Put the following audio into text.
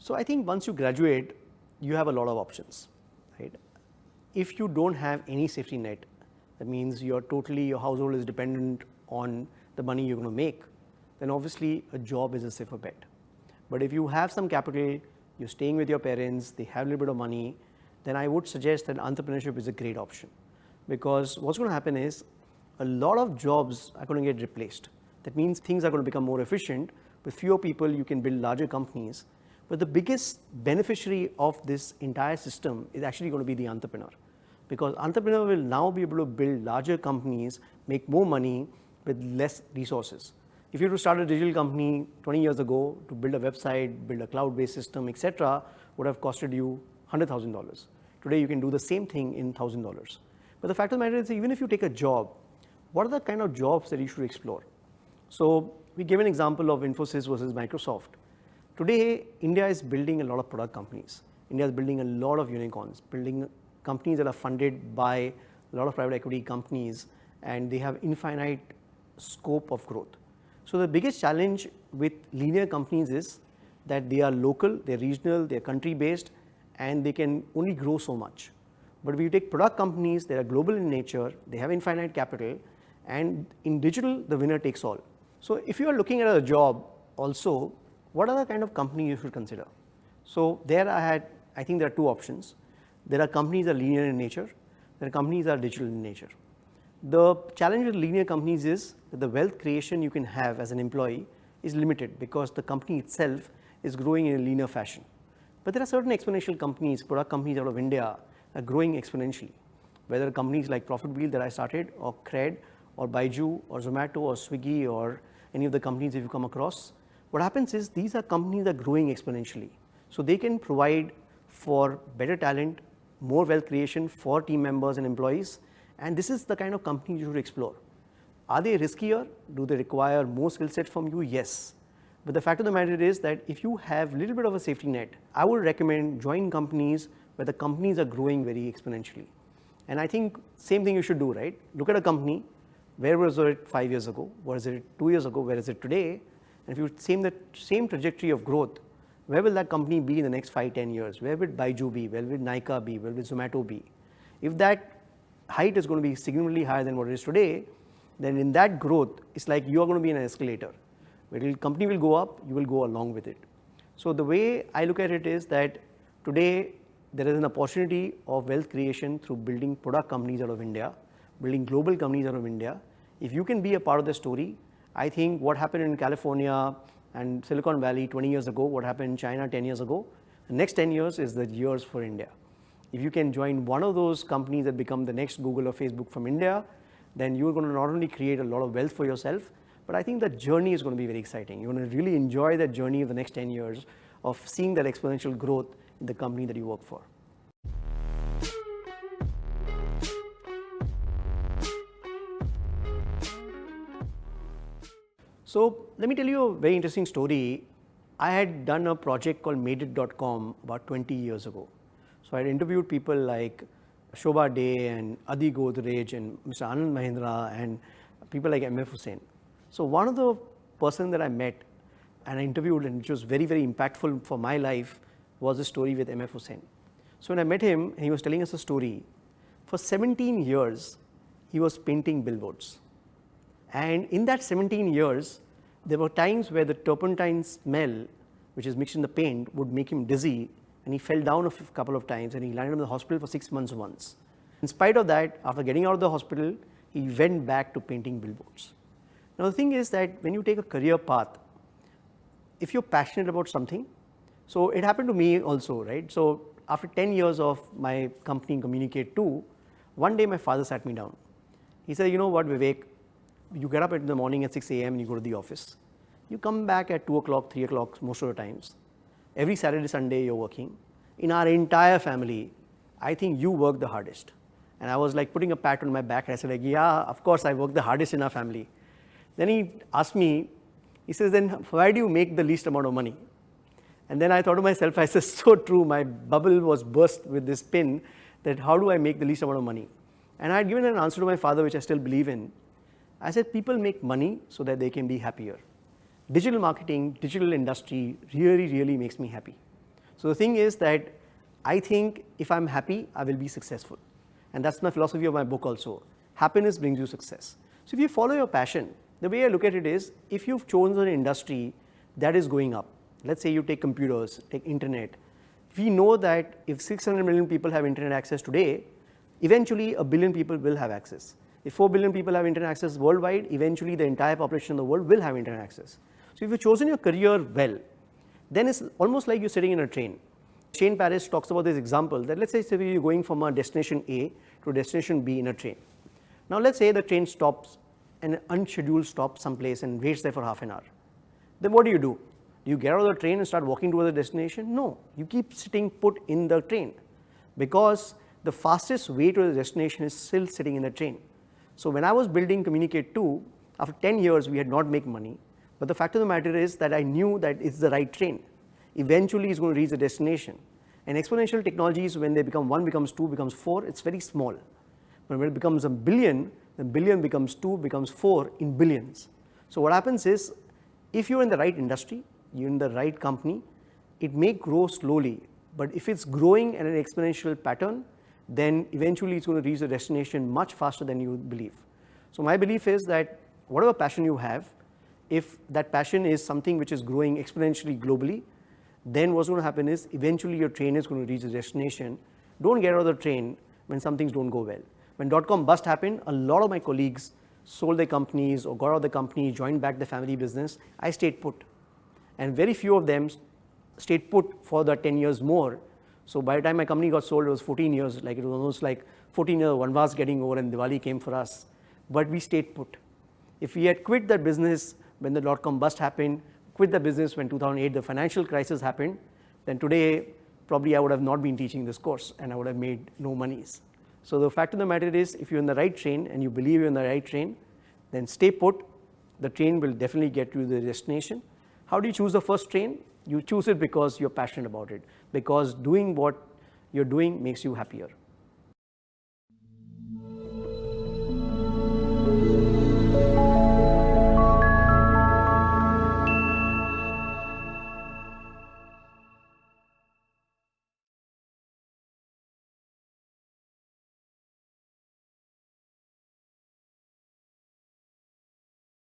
So I think once you graduate, you have a lot of options, right? If you don't have any safety net, that means your household is dependent on the money you're going to make, then obviously a job is a safer bet. But if you have some capital, you're staying with your parents, they have a little bit of money, then I would suggest that entrepreneurship is a great option. Because what's going to happen is a lot of jobs are going to get replaced. That means things are going to become more efficient. With fewer people, you can build larger companies. But the biggest beneficiary of this entire system is actually going to be the entrepreneur. Because entrepreneur will now be able to build larger companies, make more money with less resources. If you were to start a digital company 20 years ago, to build a website, build a cloud-based system, etc., would have costed you $100,000. Today, you can do the same thing in $1,000. But the fact of the matter is, even if you take a job, what are the kind of jobs that you should explore? So we give an example of Infosys versus Microsoft. Today, India is building a lot of product companies. India is building a lot of unicorns, building companies that are funded by a lot of private equity companies, and they have infinite scope of growth. So the biggest challenge with linear companies is that they are local, they're regional, they're country-based, and they can only grow so much. But if you take product companies that are global in nature, they have infinite capital, and in digital, the winner takes all. So if you are looking at a job also, what are the kind of company you should consider? So there I think there are two options. There are companies that are linear in nature, there are companies that are digital in nature. The challenge with linear companies is that the wealth creation you can have as an employee is limited because the company itself is growing in a linear fashion. But there are certain exponential companies, product companies out of India, are growing exponentially. Whether companies like Profit Wheel that I started, or Cred, or Baiju, or Zomato, or Swiggy, or any of the companies if you come across, what happens is these are companies that are growing exponentially. So they can provide for better talent, more wealth creation for team members and employees, and this is the kind of company you should explore. Are they riskier? Do they require more skill set from you? Yes. But the fact of the matter is that if you have a little bit of a safety net, I would recommend join companies where the companies are growing very exponentially. And I think same thing you should do, right? Look at a company, where was it 5 years ago? Where is it 2 years ago? Where is it today? And if you same trajectory of growth, where will that company be in the next 5-10 years? Where will Baiju be? Where will Nykaa be? Where will Zomato be? If that height is going to be significantly higher than what it is today, then in that growth, it's like you are going to be in an escalator. Where the company will go up, you will go along with it. So the way I look at it is that today there is an opportunity of wealth creation through building product companies out of India, building global companies out of India. If you can be a part of the story, I think what happened in California and Silicon Valley 20 years ago, what happened in China 10 years ago, the next 10 years is the years for India. If you can join one of those companies that become the next Google or Facebook from India, then you're going to not only create a lot of wealth for yourself, but I think the journey is going to be very exciting. You're going to really enjoy that journey of the next 10 years of seeing that exponential growth in the company that you work for. So let me tell you a very interesting story. I had done a project called MadeIt.com about 20 years ago. So I had interviewed people like Shobha Day and Adi Godrej and Mr. Anand Mahindra and people like MF Hussain. So one of the person that I met and I interviewed, and which was very, very impactful for my life, was a story with MF Hussain. So when I met him, he was telling us a story. For 17 years, he was painting billboards. And in that 17 years, there were times where the turpentine smell, which is mixed in the paint, would make him dizzy, and he fell down a couple of times, and he landed in the hospital for 6 months once. In spite of that, after getting out of the hospital, he went back to painting billboards. Now the thing is that when you take a career path, if you're passionate about something, so it happened to me also, right? So after 10 years of my company Communicate 2, one day my father sat me down. He said, you know what, Vivek, you get up in the morning at 6 a.m. and you go to the office. You come back at 2 o'clock, 3 o'clock most of the times. Every Saturday, Sunday you're working. In our entire family, I think you work the hardest. And I was like putting a pat on my back and I said like, yeah, of course I work the hardest in our family. Then he asked me, he says, then why do you make the least amount of money? And then I thought to myself, I said, so true, my bubble was burst with this pin, that how do I make the least amount of money? And I had given an answer to my father, which I still believe in. I said, people make money so that they can be happier. Digital marketing, digital industry really, really makes me happy. So the thing is that I think if I'm happy, I will be successful. And that's my philosophy of my book also. Happiness brings you success. So if you follow your passion, the way I look at it is, if you've chosen an industry that is going up, let's say you take computers, take internet, we know that if 600 million people have internet access today, eventually 1 billion people will have access. If 4 billion people have internet access worldwide, eventually the entire population of the world will have internet access. So if you've chosen your career well, then it's almost like you're sitting in a train. Shane Paris talks about this example that let's say you're going from a destination A to a destination B in a train. Now let's say the train stops, an unscheduled stop someplace and waits there for half an hour. Then what do? Do you get out of the train and start walking towards the destination? No, you keep sitting put in the train, because the fastest way to the destination is still sitting in the train. So when I was building Communicate 2, after 10 years we had not made money, but the fact of the matter is that I knew that it's the right train. Eventually it's going to reach the destination. And exponential technologies, when they become 1 becomes 2 becomes 4, it's very small. But when it becomes a billion, then billion becomes 2 becomes 4 in billions. So what happens is, if you're in the right industry, you're in the right company, it may grow slowly, but if it's growing at an exponential pattern, then eventually it's going to reach the destination much faster than you believe. So my belief is that whatever passion you have, if that passion is something which is growing exponentially globally, then what's going to happen is eventually your train is going to reach the destination. Don't get out of the train when some things don't go well. When .com bust happened, a lot of my colleagues sold their companies or got out of the company, joined back the family business. I stayed put. And very few of them stayed put for the 10 years more. So by the time my company got sold, it was 14 years, like it was almost like 14 years, one was getting over and Diwali came for us. But we stayed put. If we had quit that business when the .com bust happened, quit the business when 2008, the financial crisis happened, then today probably I would have not been teaching this course and I would have made no monies. So the fact of the matter is, if you're in the right train and you believe you're in the right train, then stay put. The train will definitely get you to the destination. How do you choose the first train? You choose it because you're passionate about it, because doing what you're doing makes you happier.